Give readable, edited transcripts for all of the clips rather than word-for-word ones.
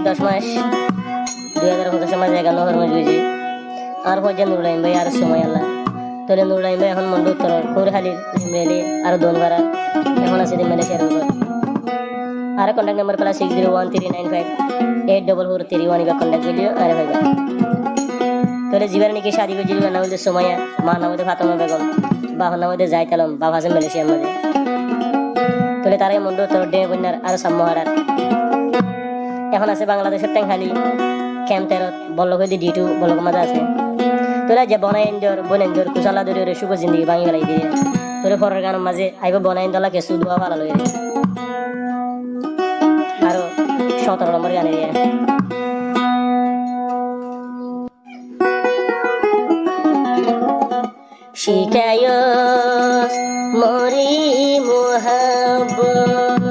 10 মাস 2025 মাসে 11 মাস হয়েছে আর পর্যন্ত নুরুলাইম ভাই আর সময় আল্লাহ তাহলে নুরুলাইম ভাই এখন মন্ডু উত্তর কুরহালির মেলে আর দোন বারা এখন আছে মালয়েশিয়ার উপর আর কন্টাক্ট নাম্বার প্লাস 6013958443 বা কন্টাক্ট ভিডিও আরে ভাই তাহলে জীবন নাকি শাদি করে জীবন নাম সময়া মা নাম ফাতেমা বেগম বাবা নাম যাইতালম বাবা আছে মালয়েশিয়ার মধ্যে তাহলে তারাই মন্ডু উত্তর ডে বন্যার আর সাম্মহারার এখন আছে বাংলাদেশের ট্যাংখালি ক্যাম্প 13 বল্লভদি D2 বল্লভ মাঝে আছে তোরা যে বনাইন্দর বনেন্দর কুশালা দরে সুখ জিন্দগি ভাঙি গেলাই দিয়ে তোরে ফরের গান মাঝে আইব বনাইন্দলা কে সুদুয়া ভালো লই আরো 17 নম্বর গানে দিয়ে শিকায়ত মরি মোহাব্বত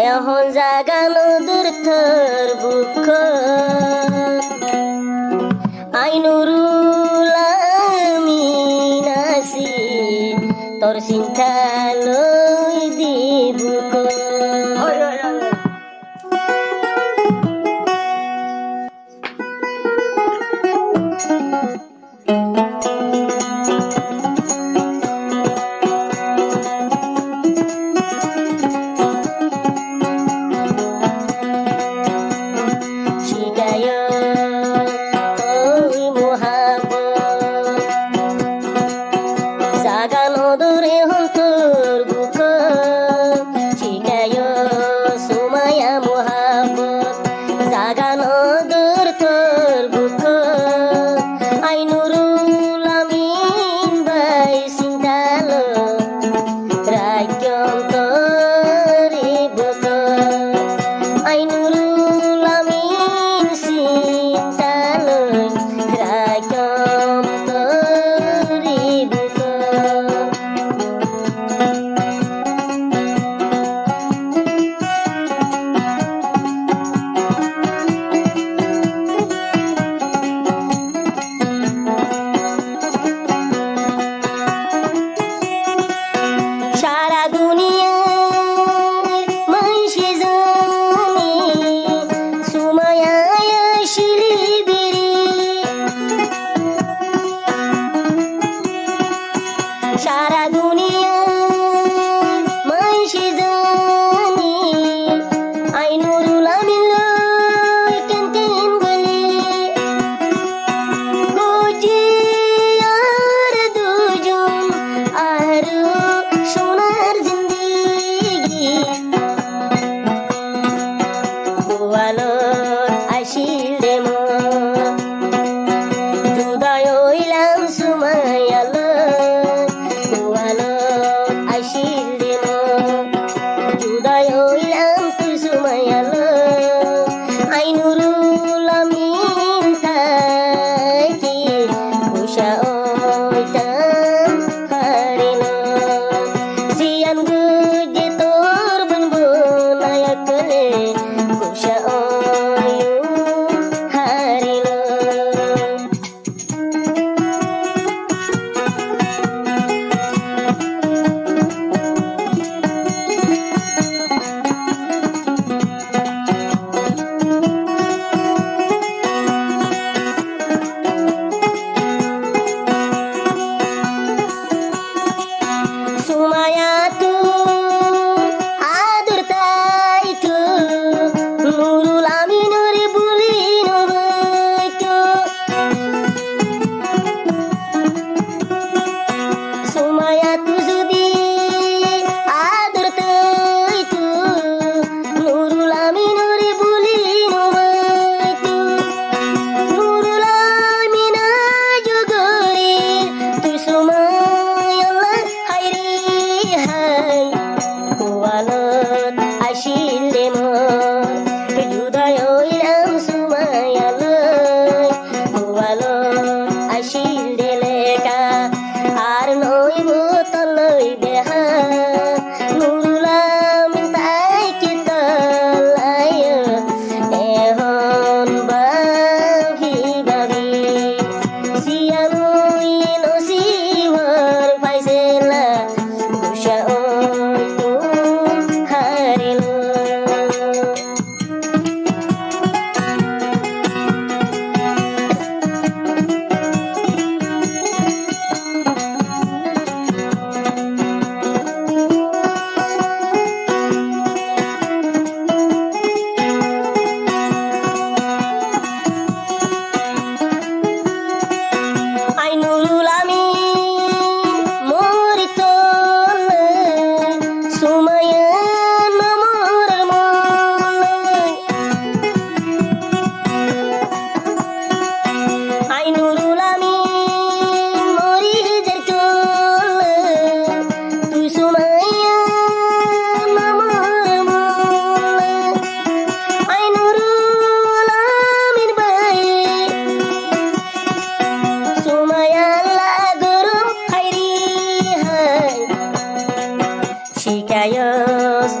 এখন জাগানো দুর্থর বুক আইনুরুল আমিন আসি তোর চিন্তা লই দিবুক জাগানো দূরে হন্তর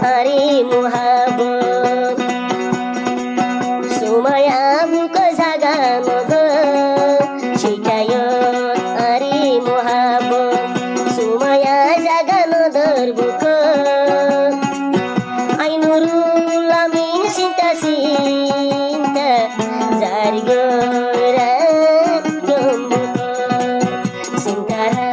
hari muhabbat sumaya buka jaga nodo shikayat hari muhabbat sumaya jaga nodor buka ainurul amin cinta cinta jari gora gembuka sintara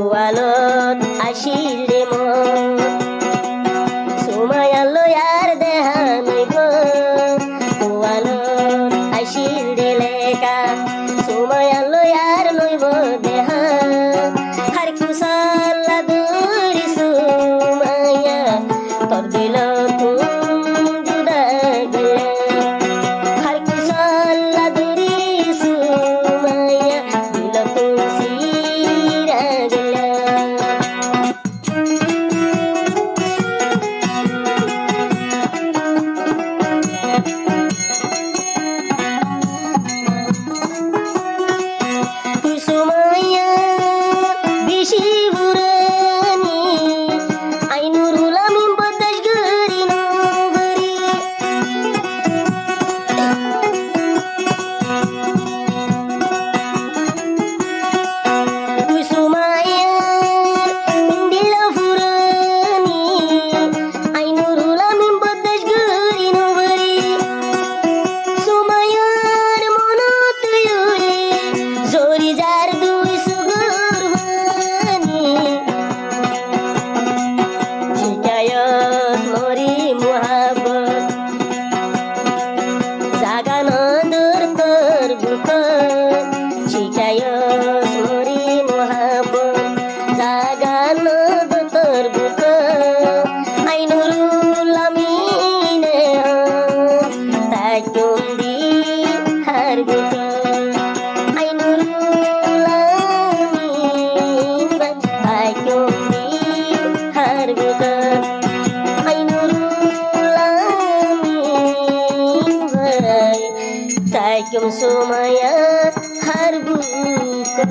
Walot ashile mo sumaya lo yar dehanoi go walot ashile leka sumaya lo yar noi bo deha har kusala duri sumaya tor dilo tum juda gaya har kusala duri sumaya dilo tum sira gaya Sumaya bishi burani ainurul amin bodash gari no gari Sumaya indila burani ainurul amin bodash gari no gari Sumaya mono tuyuli zori jar dui sugur bani shikayat mori muhabbat jaga nondur terbuka shikayat mori muhabbat jaga nondur terbuka ainurul amin takum di harbuka Sumaya harbuka